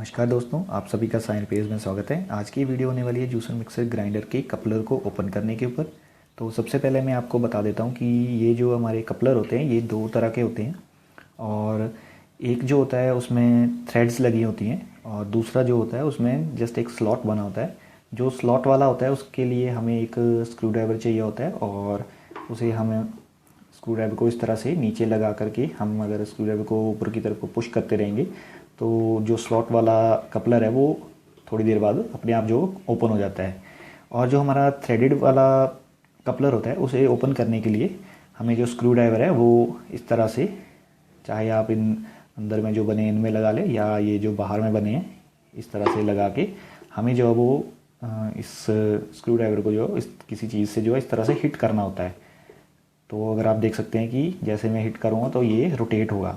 नमस्कार दोस्तों, आप सभी का साइन पेज में स्वागत है। आज की वीडियो होने वाली है जूसर मिक्सर ग्राइंडर के कपलर को ओपन करने के ऊपर। तो सबसे पहले मैं आपको बता देता हूँ कि ये जो हमारे कपलर होते हैं ये दो तरह के होते हैं। और एक जो होता है उसमें थ्रेड्स लगी होती हैं और दूसरा जो होता है उसमें जस्ट एक स्लॉट बना होता है। जो स्लॉट वाला होता है उसके लिए हमें एक स्क्रू ड्राइवर चाहिए होता है और उसे हमें स्क्रू ड्राइवर को इस तरह से नीचे लगा करके हम अगर स्क्रू ड्राइवर को ऊपर की तरफ पुश करते रहेंगे तो जो स्लॉट वाला कपलर है वो थोड़ी देर बाद अपने आप जो ओपन हो जाता है। और जो हमारा थ्रेडेड वाला कपलर होता है उसे ओपन करने के लिए हमें जो स्क्रू ड्राइवर है वो इस तरह से, चाहे आप इन अंदर में जो बने इनमें लगा लें या ये जो बाहर में बने हैं इस तरह से लगा के हमें जो है वो इस स्क्रू ड्राइवर को जो इस किसी चीज़ से जो है इस तरह से हिट करना होता है। तो अगर आप देख सकते हैं कि जैसे मैं हिट करूँगा तो ये रोटेट होगा।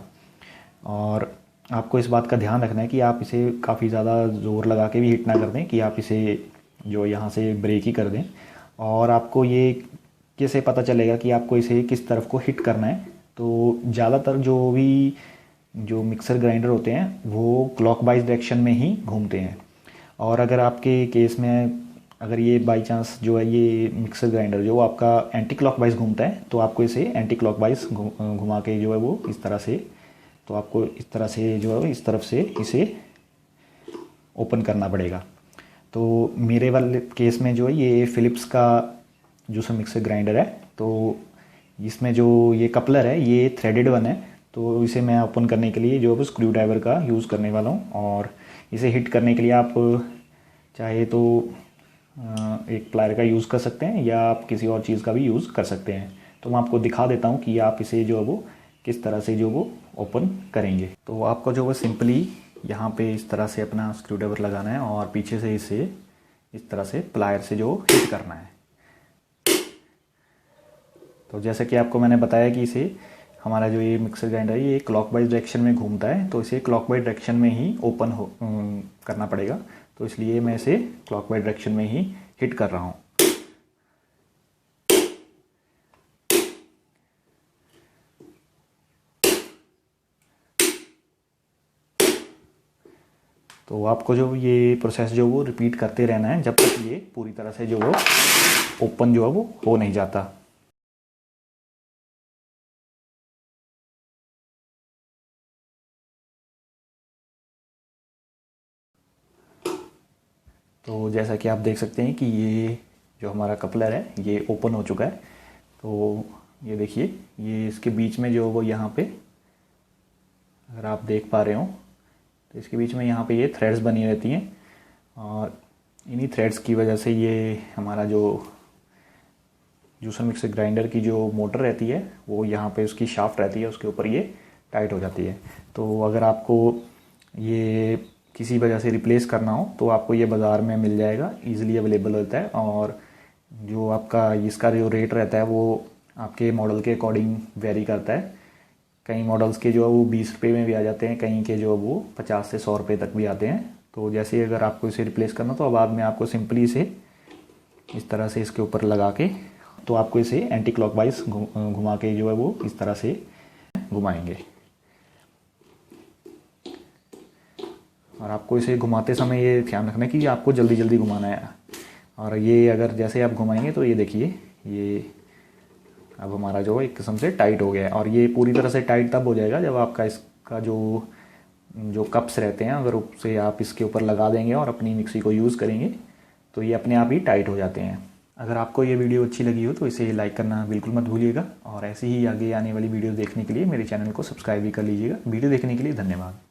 और आपको इस बात का ध्यान रखना है कि आप इसे काफ़ी ज़्यादा ज़ोर लगा के भी हिट ना कर दें कि आप इसे जो यहाँ से ब्रेक ही कर दें। और आपको ये कैसे पता चलेगा कि आपको इसे किस तरफ को हिट करना है। तो ज़्यादातर जो मिक्सर ग्राइंडर होते हैं वो क्लॉकवाइज डायरेक्शन में ही घूमते हैं। और अगर आपके केस में अगर ये बाई चांस जो है ये मिक्सर ग्राइंडर जो आपका एंटी क्लॉकवाइज घूमता है तो आपको इसे एंटी क्लॉकवाइज घुमा के जो है वो इस तरह से, तो आपको इस तरह से जो है इस तरफ से इसे ओपन करना पड़ेगा। तो मेरे वाले केस में जो है ये फ़िलिप्स का जूसर मिक्सर ग्राइंडर है। तो इसमें जो ये कपलर है ये थ्रेडेड वन है। तो इसे मैं ओपन करने के लिए जो है स्क्रू ड्राइवर का यूज़ करने वाला हूँ। और इसे हिट करने के लिए आप चाहे तो एक प्लायर का यूज़ कर सकते हैं या आप किसी और चीज़ का भी यूज़ कर सकते हैं। तो मैं आपको दिखा देता हूँ कि आप इसे जो है वो किस तरह से जो वो ओपन करेंगे। तो आपको जो वो सिंपली यहाँ पे इस तरह से अपना स्क्रू ड्राइवर लगाना है और पीछे से इसे इस तरह से प्लायर से जो हिट करना है। तो जैसे कि आपको मैंने बताया कि इसे हमारा जो ये मिक्सर ग्राइंडर है ये क्लॉकवाइज डायरेक्शन में घूमता है, तो इसे क्लॉकवाइज डायरेक्शन में ही ओपन करना पड़ेगा। तो इसलिए मैं इसे क्लॉकवाइज डायरेक्शन में ही हिट कर रहा हूँ। तो आपको जो ये प्रोसेस जो वो रिपीट करते रहना है जब तक ये पूरी तरह से जो वो ओपन जो है वो हो नहीं जाता। तो जैसा कि आप देख सकते हैं कि ये जो हमारा कपलर है ये ओपन हो चुका है। तो ये देखिए ये इसके बीच में जो वो यहाँ पे अगर आप देख पा रहे हो तो इसके बीच में यहाँ पे ये थ्रेड्स बनी रहती हैं और इन्हीं थ्रेड्स की वजह से ये हमारा जो जूसर मिक्सर ग्राइंडर की जो मोटर रहती है वो यहाँ पे उसकी शाफ्ट रहती है उसके ऊपर ये टाइट हो जाती है। तो अगर आपको ये किसी वजह से रिप्लेस करना हो तो आपको ये बाज़ार में मिल जाएगा, ईज़िली अवेलेबल होता है। और जो आपका इसका जो रेट रहता है वो आपके मॉडल के अकॉर्डिंग वेरी करता है। कई मॉडल्स के जो है वो 20 रुपये में भी आ जाते हैं, कहीं के जो वो 50 से 100 रुपये तक भी आते हैं। तो जैसे अगर आपको इसे रिप्लेस करना तो बाद में आपको सिंपली इसे इस तरह से इसके ऊपर लगा के तो आपको इसे एंटी क्लॉकवाइज घुमा के जो है वो इस तरह से घुमाएंगे। और आपको इसे घुमाते समय ये ध्यान रखना है कि आपको जल्दी जल्दी घुमाना है। और ये अगर जैसे आप घुमाएंगे तो ये देखिए ये अब हमारा जो एक किस्म से टाइट हो गया है। और ये पूरी तरह से टाइट तब हो जाएगा जब आपका इसका जो कप्स रहते हैं अगर उससे आप इसके ऊपर लगा देंगे और अपनी मिक्सी को यूज़ करेंगे तो ये अपने आप ही टाइट हो जाते हैं। अगर आपको ये वीडियो अच्छी लगी हो तो इसे लाइक करना बिल्कुल मत भूलिएगा। और ऐसे ही आगे आने वाली वीडियो देखने के लिए मेरे चैनल को सब्सक्राइब भी कर लीजिएगा। वीडियो देखने के लिए धन्यवाद।